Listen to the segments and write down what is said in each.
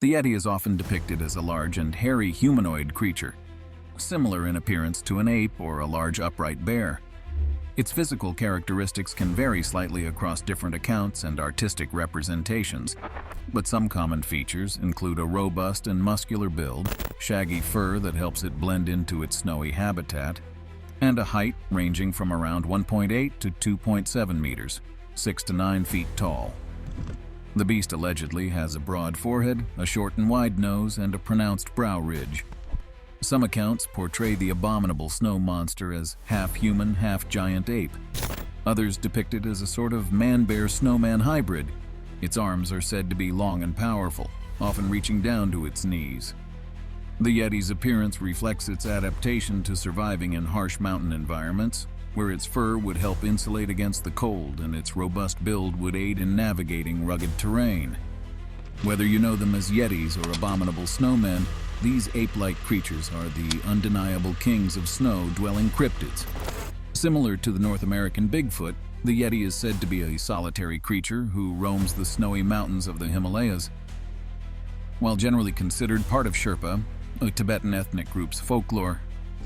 The Yeti is often depicted as a large and hairy humanoid creature, similar in appearance to an ape or a large upright bear. Its physical characteristics can vary slightly across different accounts and artistic representations, but some common features include a robust and muscular build, shaggy fur that helps it blend into its snowy habitat, and a height ranging from around 1.8 to 2.7 meters, 6 to 9 feet tall. The beast allegedly has a broad forehead, a short and wide nose, and a pronounced brow ridge. Some accounts portray the abominable snow monster as half-human, half-giant ape. Others depict it as a sort of man-bear-snowman hybrid. Its arms are said to be long and powerful, often reaching down to its knees. The Yeti's appearance reflects its adaptation to surviving in harsh mountain environments, where its fur would help insulate against the cold and its robust build would aid in navigating rugged terrain. Whether you know them as Yetis or abominable snowmen, these ape-like creatures are the undeniable kings of snow-dwelling cryptids. Similar to the North American Bigfoot, the Yeti is said to be a solitary creature who roams the snowy mountains of the Himalayas. While generally considered part of Sherpa, a Tibetan ethnic group's folklore,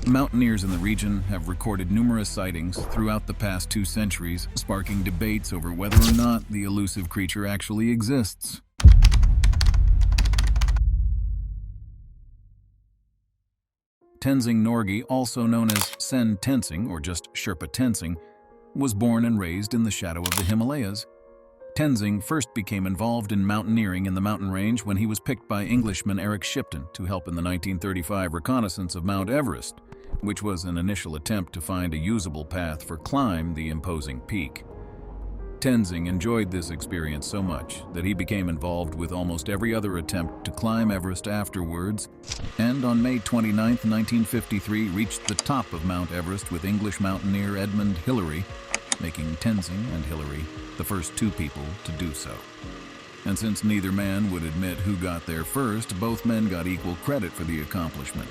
mountaineers in the region have recorded numerous sightings throughout the past 2 centuries, sparking debates over whether or not the elusive creature actually exists. Tenzing Norgay, also known as Sen Tenzing or just Sherpa Tenzing, was born and raised in the shadow of the Himalayas. Tenzing first became involved in mountaineering in the mountain range when he was picked by Englishman Eric Shipton to help in the 1935 reconnaissance of Mount Everest, which was an initial attempt to find a usable path for climb the imposing peak. Tenzing enjoyed this experience so much that he became involved with almost every other attempt to climb Everest afterwards, and on May 29, 1953 reached the top of Mount Everest with English mountaineer Edmund Hillary, making Tenzing and Hillary the first 2 people to do so. And since neither man would admit who got there first, both men got equal credit for the accomplishment.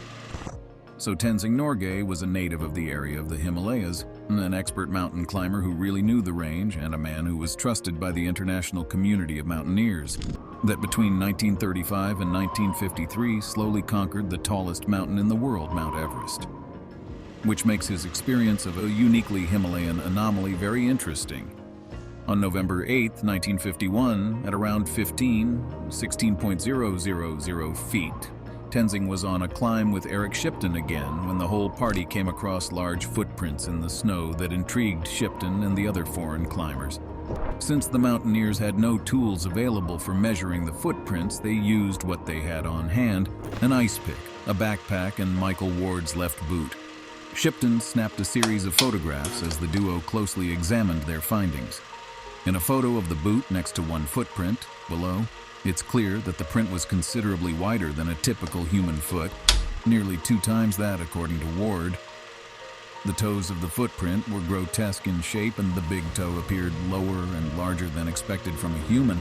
So Tenzing Norgay was a native of the area of the Himalayas, an expert mountain climber who really knew the range, and a man who was trusted by the international community of mountaineers, that between 1935 and 1953 slowly conquered the tallest mountain in the world, Mount Everest, which makes his experience of a uniquely Himalayan anomaly very interesting. On November 8, 1951, at around 16.000 feet, Tenzing was on a climb with Eric Shipton again when the whole party came across large footprints in the snow that intrigued Shipton and the other foreign climbers. Since the mountaineers had no tools available for measuring the footprints, they used what they had on hand: an ice pick, a backpack, and Michael Ward's left boot. Shipton snapped a series of photographs as the duo closely examined their findings. In a photo of the boot next to one footprint, below, it's clear that the print was considerably wider than a typical human foot, nearly 2 times that according to Ward. The toes of the footprint were grotesque in shape, and the big toe appeared lower and larger than expected from a human.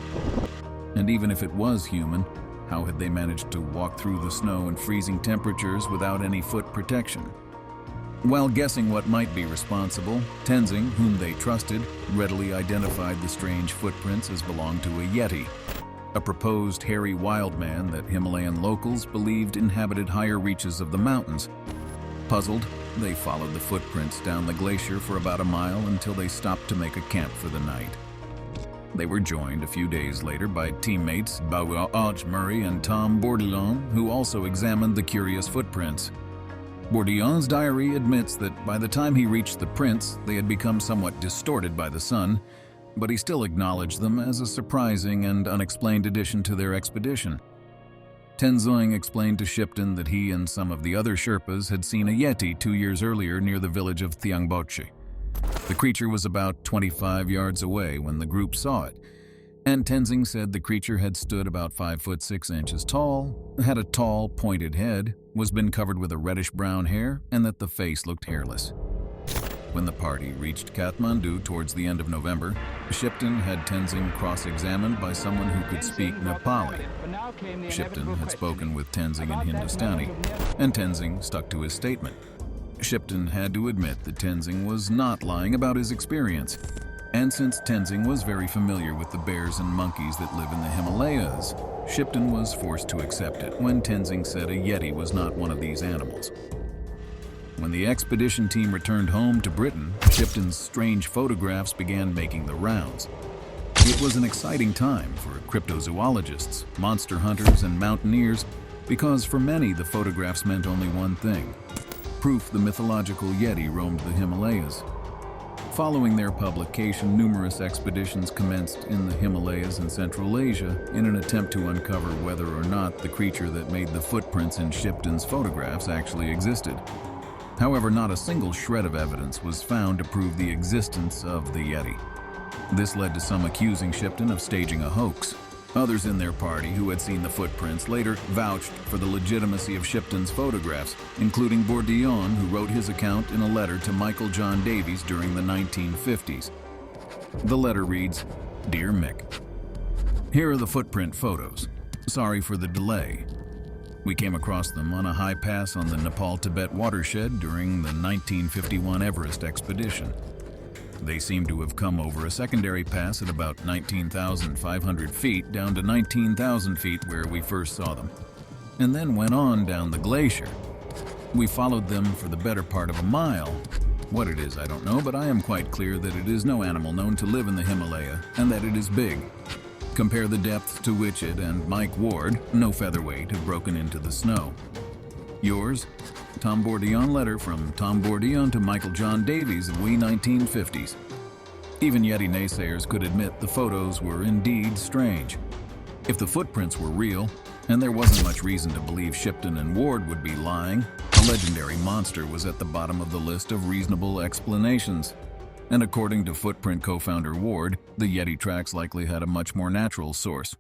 And even if it was human, how had they managed to walk through the snow and freezing temperatures without any foot protection? While guessing what might be responsible, Tenzing, whom they trusted, readily identified the strange footprints as belonging to a Yeti, a proposed hairy wild man that Himalayan locals believed inhabited higher reaches of the mountains. Puzzled, they followed the footprints down the glacier for about a mile until they stopped to make a camp for the night. They were joined a few days later by teammates Bauaj Murray and Tom Bourdillon, who also examined the curious footprints. Bourdillon's diary admits that by the time he reached the prints, they had become somewhat distorted by the sun, but he still acknowledged them as a surprising and unexplained addition to their expedition. Tenzing explained to Shipton that he and some of the other Sherpas had seen a Yeti 2 years earlier near the village of Thiangboche. The creature was about 25 yards away when the group saw it, and Tenzing said the creature had stood about 5 foot 6 inches tall, had a tall, pointed head, was been covered with a reddish-brown hair, and that the face looked hairless. When the party reached Kathmandu towards the end of November, Shipton had Tenzing cross-examined by someone who could speak Nepali. Shipton had spoken with Tenzing in Hindustani, and Tenzing stuck to his statement. Shipton had to admit that Tenzing was not lying about his experience, and since Tenzing was very familiar with the bears and monkeys that live in the Himalayas, Shipton was forced to accept it when Tenzing said a Yeti was not one of these animals. When the expedition team returned home to Britain, Shipton's strange photographs began making the rounds. It was an exciting time for cryptozoologists, monster hunters, and mountaineers because for many the photographs meant only one thing: proof the mythological Yeti roamed the Himalayas. Following their publication, numerous expeditions commenced in the Himalayas and Central Asia in an attempt to uncover whether or not the creature that made the footprints in Shipton's photographs actually existed. However, not a single shred of evidence was found to prove the existence of the Yeti. This led to some accusing Shipton of staging a hoax. Others in their party who had seen the footprints later vouched for the legitimacy of Shipton's photographs, including Bourdillon, who wrote his account in a letter to Michael John Davies during the 1950s. The letter reads, "Dear Mick, here are the footprint photos. Sorry for the delay. We came across them on a high pass on the Nepal-Tibet watershed during the 1951 Everest expedition. They seem to have come over a secondary pass at about 19,500 feet down to 19,000 feet where we first saw them, and then went on down the glacier. We followed them for the better part of a mile. What it is, I don't know, but I am quite clear that it is no animal known to live in the Himalaya and that it is big. Compare the depth to which it and Mike Ward, no featherweight, have broken into the snow. Yours, Tom Bourdillon. Letter from Tom Bourdillon to Michael John Davies of wee 1950s. Even Yeti naysayers could admit the photos were indeed strange. If the footprints were real, and there wasn't much reason to believe Shipton and Ward would be lying, a legendary monster was at the bottom of the list of reasonable explanations. And according to footprint co-founder Ward, the Yeti tracks likely had a much more natural source.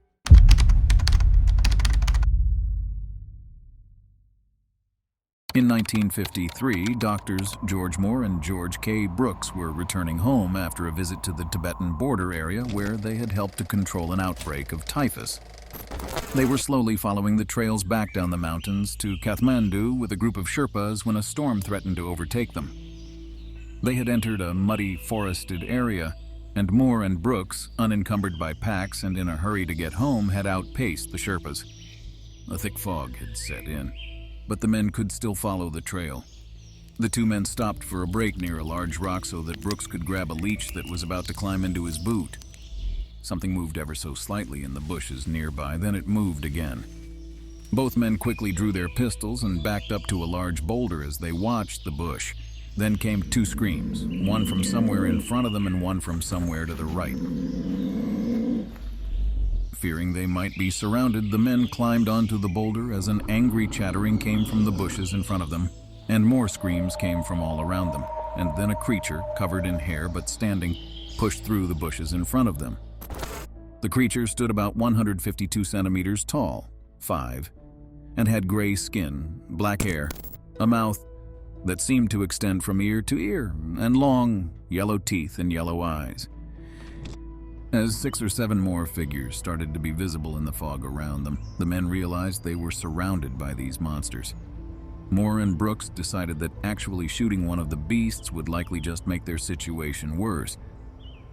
In 1953, doctors George Moore and George K. Brooks were returning home after a visit to the Tibetan border area where they had helped to control an outbreak of typhus. They were slowly following the trails back down the mountains to Kathmandu with a group of Sherpas when a storm threatened to overtake them. They had entered a muddy, forested area, and Moore and Brooks, unencumbered by packs and in a hurry to get home, had outpaced the Sherpas. A thick fog had set in, but the men could still follow the trail. The two men stopped for a break near a large rock so that Brooks could grab a leech that was about to climb into his boot. Something moved ever so slightly in the bushes nearby, then it moved again. Both men quickly drew their pistols and backed up to a large boulder as they watched the bush. Then came two screams, one from somewhere in front of them and one from somewhere to the right. Fearing they might be surrounded, the men climbed onto the boulder as an angry chattering came from the bushes in front of them, and more screams came from all around them, and then a creature, covered in hair but standing, pushed through the bushes in front of them. The creature stood about 152 centimeters tall, 5, and had gray skin, black hair, a mouth that seemed to extend from ear to ear, and long, yellow teeth and yellow eyes. As 6 or 7 more figures started to be visible in the fog around them, the men realized they were surrounded by these monsters. Moore and Brooks decided that actually shooting one of the beasts would likely just make their situation worse,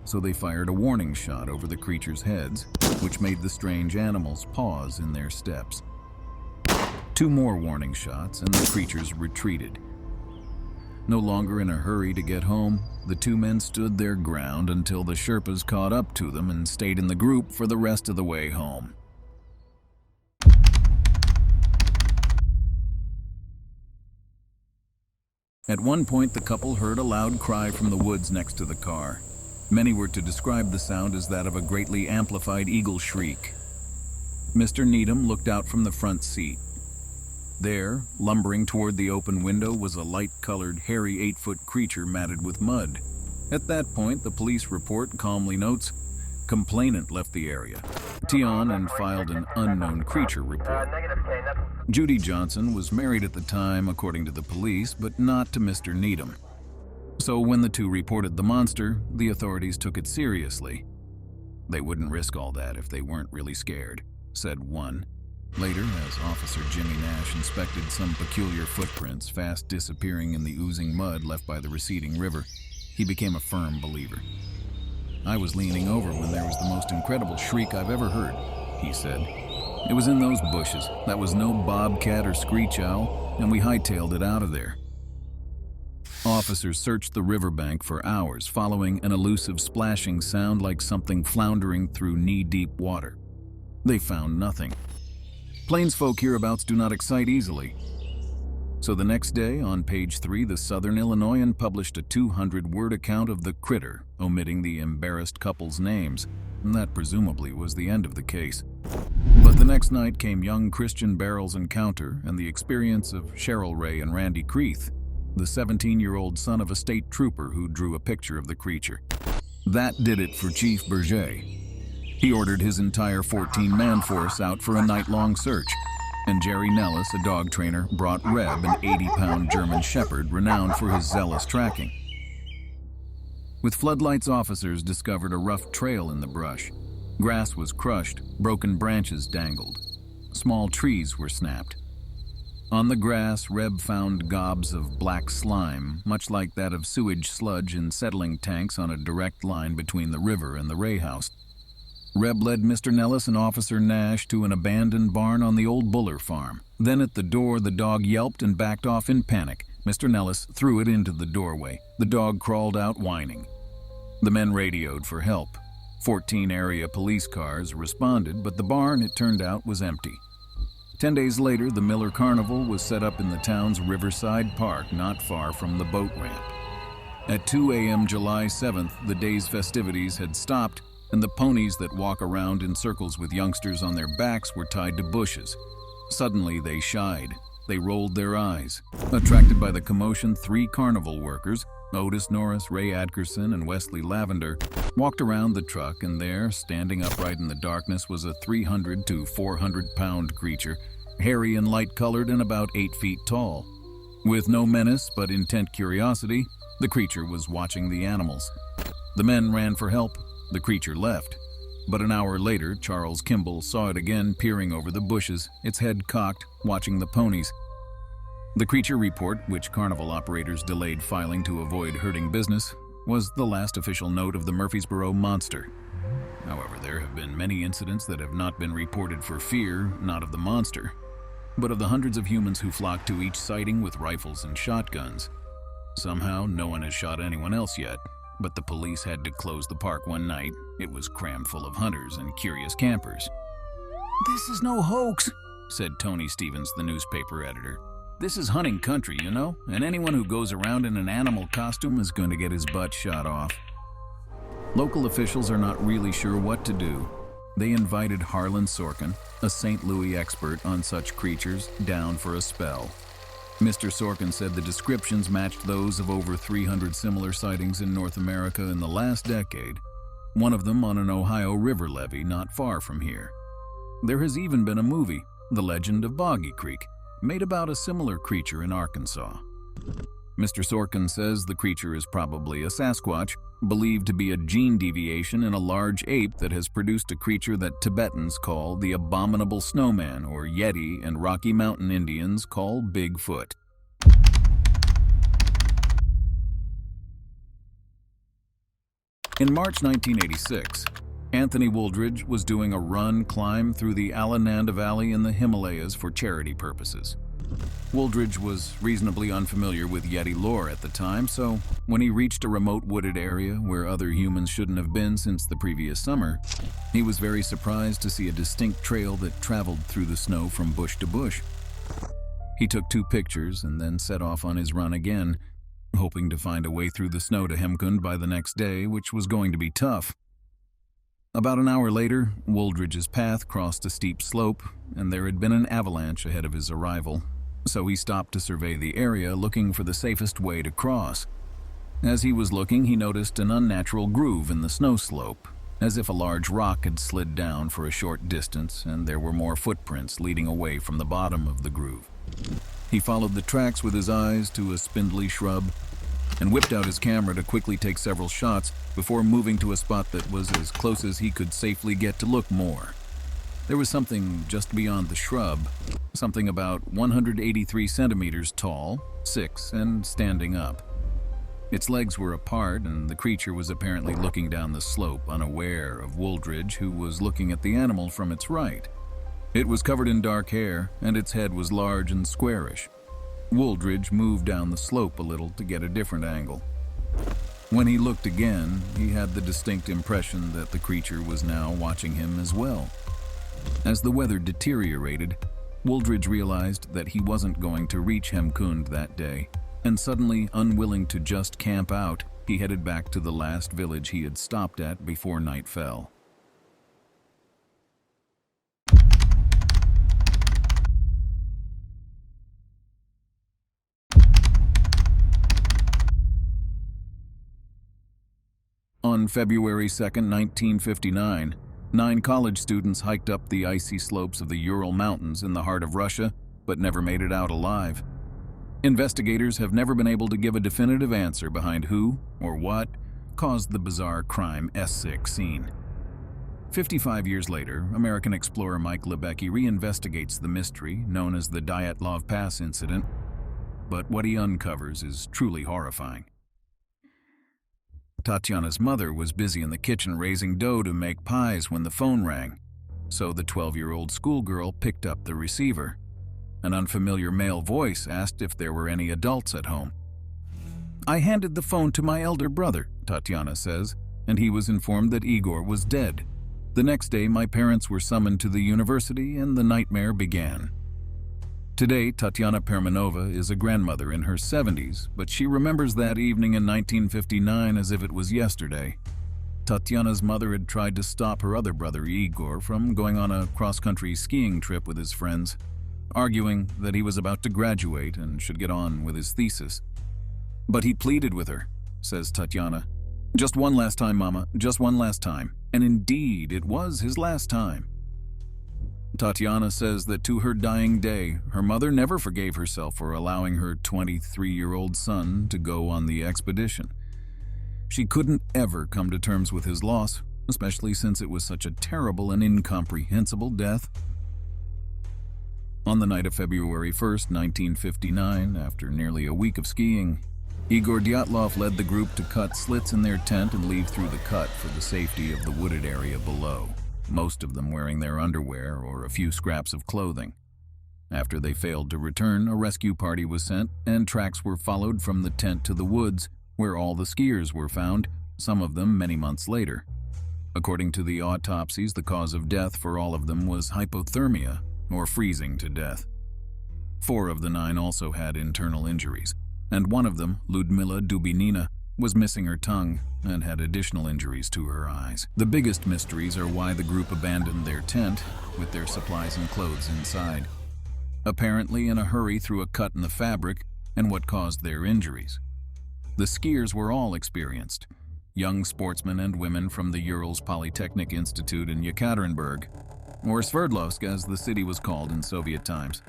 so they fired a warning shot over the creatures' heads, which made the strange animals pause in their steps. 2 more warning shots, and the creatures retreated. No longer in a hurry to get home, the two men stood their ground until the Sherpas caught up to them and stayed in the group for the rest of the way home. At one point, the couple heard a loud cry from the woods next to the car. Many were to describe the sound as that of a greatly amplified eagle shriek. Mr. Needham looked out from the front seat. There, lumbering toward the open window, was a light-colored, hairy 8-foot creature matted with mud. At that point, the police report calmly notes, "Complainant left the area." Tion and filed an unknown creature report. Judy Johnson was married at the time, according to the police, but not to Mr. Needham. So when the two reported the monster, the authorities took it seriously. "They wouldn't risk all that if they weren't really scared," said one. Later, as Officer Jimmy Nash inspected some peculiar footprints fast disappearing in the oozing mud left by the receding river, he became a firm believer. "I was leaning over when there was the most incredible shriek I've ever heard," he said. It was in those bushes. That was no bobcat or screech owl, and we hightailed it out of there. Officers searched the riverbank for hours, following an elusive splashing sound like something floundering through knee-deep water. They found nothing. Plainsfolk hereabouts do not excite easily. So the next day, on page 3, the Southern Illinoisan published a 200-word account of the critter, omitting the embarrassed couple's names. And that presumably was the end of the case. But the next night came young Christian Barrel's encounter and the experience of Cheryl Ray and Randy Creeth, the 17-year-old son of a state trooper who drew a picture of the creature. That did it for Chief Berger. He ordered his entire 14-man force out for a night-long search, and Jerry Nellis, a dog trainer, brought Reb, an 80-pound German shepherd renowned for his zealous tracking. With floodlights, officers discovered a rough trail in the brush. Grass was crushed, broken branches dangled. Small trees were snapped. On the grass, Reb found gobs of black slime, much like that of sewage sludge in settling tanks on a direct line between the river and the Ray house. Reb led Mr. Nellis and Officer Nash to an abandoned barn on the old Buller farm. Then at the door, the dog yelped and backed off in panic. Mr. Nellis threw it into the doorway. The dog crawled out whining. The men radioed for help. 14 area police cars responded, but the barn, it turned out, was empty. 10 days later, the Miller Carnival was set up in the town's Riverside Park, not far from the boat ramp. At 2 a.m. July 7th, the day's festivities had stopped, and the ponies that walk around in circles with youngsters on their backs were tied to bushes. Suddenly, they shied. They rolled their eyes. Attracted by the commotion, 3 carnival workers, Otis Norris, Ray Atkerson, and Wesley Lavender, walked around the truck, and there, standing upright in the darkness, was a 300 to 400-pound creature, hairy and light-colored and about 8 feet tall. With no menace but intent curiosity, the creature was watching the animals. The men ran for help. The creature left. But an hour later, Charles Kimball saw it again peering over the bushes, its head cocked, watching the ponies. The creature report, which carnival operators delayed filing to avoid hurting business, was the last official note of the Murfreesboro monster. However, there have been many incidents that have not been reported for fear, not of the monster, but of the hundreds of humans who flocked to each sighting with rifles and shotguns. Somehow, no one has shot anyone else yet, but the police had to close the park one night. It was crammed full of hunters and curious campers. "This is no hoax," said Tony Stevens, the newspaper editor. "This is hunting country, you know, and anyone who goes around in an animal costume is going to get his butt shot off." Local officials are not really sure what to do. They invited Harlan Sorkin, a St. Louis expert on such creatures, down for a spell. Mr. Sorkin said the descriptions matched those of over 300 similar sightings in North America in the last decade, one of them on an Ohio River levee not far from here. There has even been a movie, The Legend of Boggy Creek, made about a similar creature in Arkansas. Mr. Sorkin says the creature is probably a Sasquatch, believed to be a gene deviation in a large ape that has produced a creature that Tibetans call the abominable snowman, or Yeti, and Rocky Mountain Indians call Bigfoot. In March 1986, Anthony Wooldridge was doing a run-climb through the Alananda Valley in the Himalayas for charity purposes. Wooldridge was reasonably unfamiliar with Yeti lore at the time, so when he reached a remote wooded area where other humans shouldn't have been since the previous summer, he was very surprised to see a distinct trail that traveled through the snow from bush to bush. He took 2 pictures and then set off on his run again, hoping to find a way through the snow to Hemkund by the next day, which was going to be tough. About an hour later, Wooldridge's path crossed a steep slope, and there had been an avalanche ahead of his arrival, so he stopped to survey the area, looking for the safest way to cross. As he was looking, he noticed an unnatural groove in the snow slope, as if a large rock had slid down for a short distance, and there were more footprints leading away from the bottom of the groove. He followed the tracks with his eyes to a spindly shrub, and whipped out his camera to quickly take several shots before moving to a spot that was as close as he could safely get to look more. There was something just beyond the shrub, something about 183 centimeters tall, 6, and standing up. Its legs were apart, and the creature was apparently looking down the slope, unaware of Wooldridge, who was looking at the animal from its right. It was covered in dark hair, and its head was large and squarish. Wooldridge moved down the slope a little to get a different angle. When he looked again, he had the distinct impression that the creature was now watching him as well. As the weather deteriorated, Wooldridge realized that he wasn't going to reach Hemkund that day, and suddenly, unwilling to just camp out, he headed back to the last village he had stopped at before night fell. On February 2, 1959, 9 college students hiked up the icy slopes of the Ural Mountains in the heart of Russia, but never made it out alive. Investigators have never been able to give a definitive answer behind who or what caused the bizarre crime S6 scene. 55 years later, American explorer Mike Lebecki reinvestigates the mystery known as the Dyatlov Pass incident, but what he uncovers is truly horrifying. Tatyana's mother was busy in the kitchen raising dough to make pies when the phone rang, so the 12-year-old schoolgirl picked up the receiver. An unfamiliar male voice asked if there were any adults at home. "I handed the phone to my elder brother," Tatyana says, and he was informed that Igor was dead. The next day, my parents were summoned to the university and the nightmare began. Today, Tatyana Permanova is a grandmother in her 70s, but she remembers that evening in 1959 as if it was yesterday. Tatyana's mother had tried to stop her other brother, Igor, from going on a cross-country skiing trip with his friends, arguing that he was about to graduate and should get on with his thesis. "But he pleaded with her," says Tatyana. "Just one last time, Mama, just one last time." And indeed, it was his last time. Tatyana says that to her dying day, her mother never forgave herself for allowing her 23-year-old son to go on the expedition. She couldn't ever come to terms with his loss, especially since it was such a terrible and incomprehensible death. On the night of February 1st, 1959, after nearly a week of skiing, Igor Dyatlov led the group to cut slits in their tent and leave through the cut for the safety of the wooded area below, most of them wearing their underwear or a few scraps of clothing. After they failed to return, a rescue party was sent, and tracks were followed from the tent to the woods, where all the skiers were found, some of them many months later. According to the autopsies, the cause of death for all of them was hypothermia, or freezing to death. 4 of the 9 also had internal injuries, and one of them, Ludmila Dubinina, was missing her tongue and had additional injuries to her eyes. The biggest mysteries are why the group abandoned their tent with their supplies and clothes inside, apparently in a hurry through a cut in the fabric, and what caused their injuries. The skiers were all experienced, young sportsmen and women from the Urals Polytechnic Institute in Yekaterinburg, or Sverdlovsk as the city was called in Soviet times.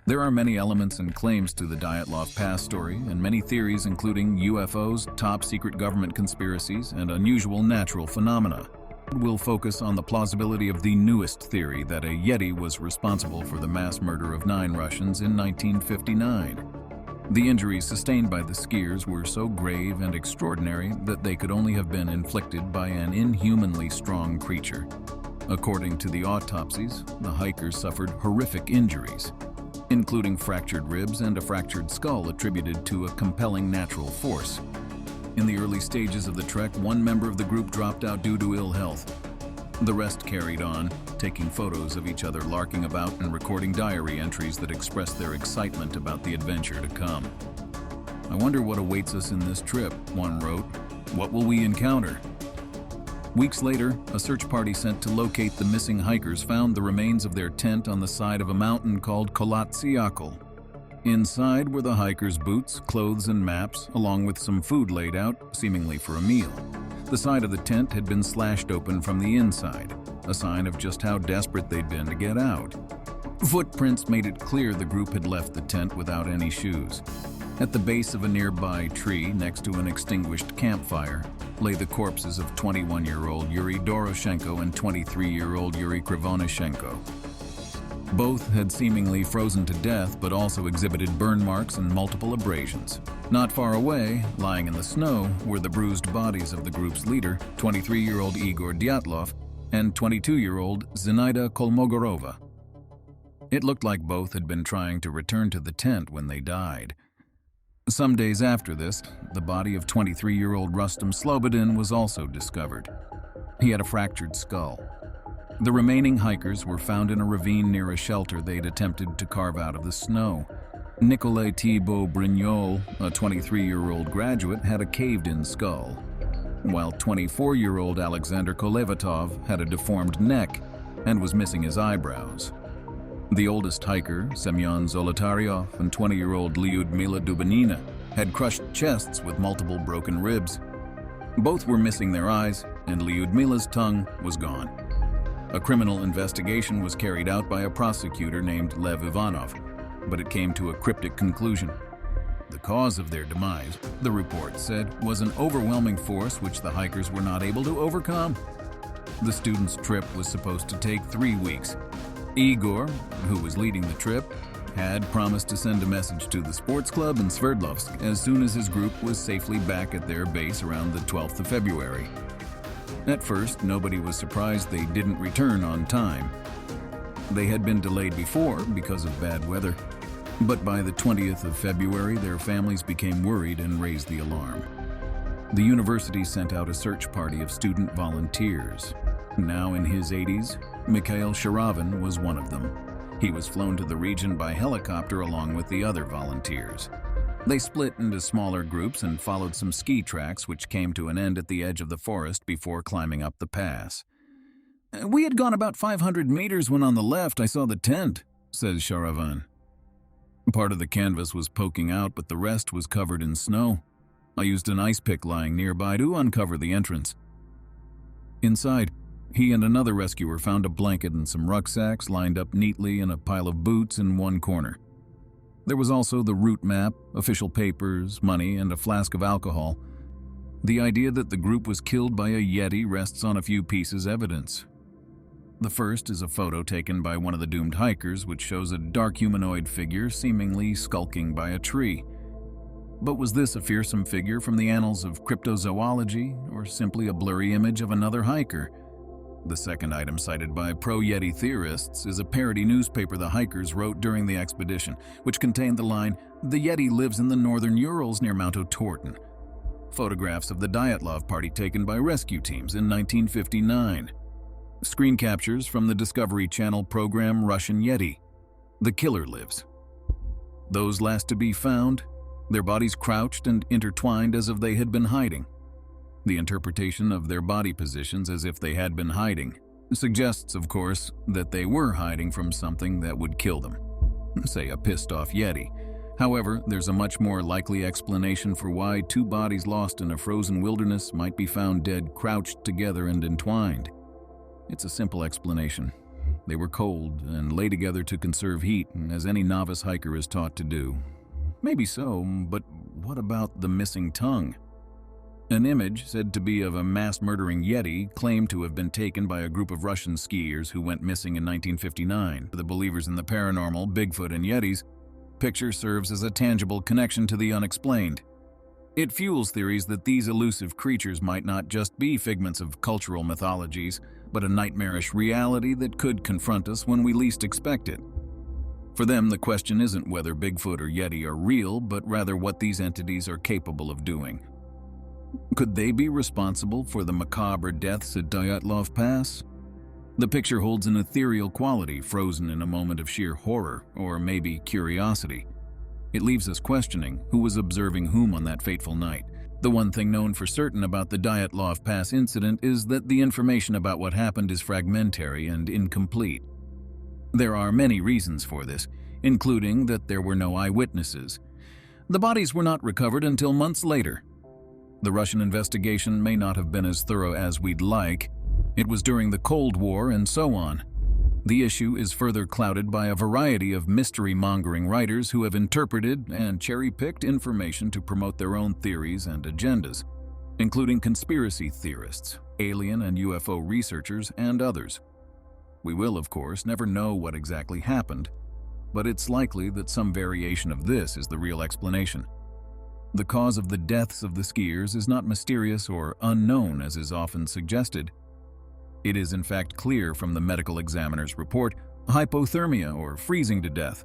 There are many elements and claims to the Dyatlov Pass story, and many theories including UFOs, top-secret government conspiracies, and unusual natural phenomena. We'll focus on the plausibility of the newest theory that a Yeti was responsible for the mass murder of 9 Russians in 1959. The injuries sustained by the skiers were so grave and extraordinary that they could only have been inflicted by an inhumanly strong creature. According to the autopsies, the hikers suffered horrific injuries, including fractured ribs and a fractured skull attributed to a compelling natural force. In the early stages of the trek, one member of the group dropped out due to ill health. The rest carried on, taking photos of each other larking about and recording diary entries that expressed their excitement about the adventure to come. "I wonder what awaits us in this trip," one wrote. "What will we encounter?" Weeks later, a search party sent to locate the missing hikers found the remains of their tent on the side of a mountain called Kolatsiakul. Inside were the hikers' boots, clothes, and maps, along with some food laid out, seemingly for a meal. The side of the tent had been slashed open from the inside, a sign of just how desperate they'd been to get out. Footprints made it clear the group had left the tent without any shoes. At the base of a nearby tree, next to an extinguished campfire, lay the corpses of 21-year-old Yuri Doroshenko and 23-year-old Yuri Krivonishenko. Both had seemingly frozen to death, but also exhibited burn marks and multiple abrasions. Not far away, lying in the snow, were the bruised bodies of the group's leader, 23-year-old Igor Dyatlov, and 22-year-old Zinaida Kolmogorova. It looked like both had been trying to return to the tent when they died. Some days after this, the body of 23-year-old Rustam Slobodin was also discovered. He had a fractured skull. The remaining hikers were found in a ravine near a shelter they'd attempted to carve out of the snow. Nicolas Thibault Brignol, a 23-year-old graduate, had a caved-in skull, while 24-year-old Alexander Kolevatov had a deformed neck and was missing his eyebrows. The oldest hiker, Semyon Zolotaryov, and 20-year-old Lyudmila Dubanina had crushed chests with multiple broken ribs. Both were missing their eyes, and Lyudmila's tongue was gone. A criminal investigation was carried out by a prosecutor named Lev Ivanov, but it came to a cryptic conclusion. The cause of their demise, the report said, was an overwhelming force which the hikers were not able to overcome. The students' trip was supposed to take 3 weeks. Igor, who was leading the trip, had promised to send a message to the sports club in Sverdlovsk as soon as his group was safely back at their base around the 12th of February. At first, nobody was surprised they didn't return on time. They had been delayed before because of bad weather, but by the 20th of February, their families became worried and raised the alarm. The university sent out a search party of student volunteers. Now in his 80s, Mikhail Sharavin was one of them. He was flown to the region by helicopter along with the other volunteers. They split into smaller groups and followed some ski tracks which came to an end at the edge of the forest before climbing up the pass. "We had gone about 500 meters when on the left I saw the tent," says Sharavin. "Part of the canvas was poking out, but the rest was covered in snow. I used an ice pick lying nearby to uncover the entrance." Inside, he and another rescuer found a blanket and some rucksacks lined up neatly in a pile of boots in one corner. There was also the route map, official papers, money, and a flask of alcohol. The idea that the group was killed by a Yeti rests on a few pieces of evidence. The first is a photo taken by one of the doomed hikers which shows a dark humanoid figure seemingly skulking by a tree. But was this a fearsome figure from the annals of cryptozoology, or simply a blurry image of another hiker? The second item cited by pro-Yeti theorists is a parody newspaper the hikers wrote during the expedition, which contained the line, "The Yeti lives in the northern Urals near Mount Otorten." Photographs of the Dyatlov party taken by rescue teams in 1959. Screen captures from the Discovery Channel program Russian Yeti. The killer lives. Those last to be found, their bodies crouched and intertwined as if they had been hiding. The interpretation of their body positions as if they had been hiding suggests, of course, that they were hiding from something that would kill them, say a pissed-off Yeti. However, there's a much more likely explanation for why two bodies lost in a frozen wilderness might be found dead crouched together and entwined. It's a simple explanation. They were cold and lay together to conserve heat, as any novice hiker is taught to do. Maybe so, but what about the missing tongue? An image, said to be of a mass-murdering Yeti, claimed to have been taken by a group of Russian skiers who went missing in 1959. For the believers in the paranormal, Bigfoot, and Yetis, picture serves as a tangible connection to the unexplained. It fuels theories that these elusive creatures might not just be figments of cultural mythologies, but a nightmarish reality that could confront us when we least expect it. For them, the question isn't whether Bigfoot or Yeti are real, but rather what these entities are capable of doing. Could they be responsible for the macabre deaths at Dyatlov Pass? The picture holds an ethereal quality, frozen in a moment of sheer horror, or maybe curiosity. It leaves us questioning who was observing whom on that fateful night. The one thing known for certain about the Dyatlov Pass incident is that the information about what happened is fragmentary and incomplete. There are many reasons for this, including that there were no eyewitnesses. The bodies were not recovered until months later. The Russian investigation may not have been as thorough as we'd like. It was during the Cold War and so on. The issue is further clouded by a variety of mystery-mongering writers who have interpreted and cherry-picked information to promote their own theories and agendas, including conspiracy theorists, alien and UFO researchers, and others. We will, of course, never know what exactly happened, but it's likely that some variation of this is the real explanation. The cause of the deaths of the skiers is not mysterious or unknown as is often suggested. It is in fact clear from the medical examiner's report hypothermia or freezing to death.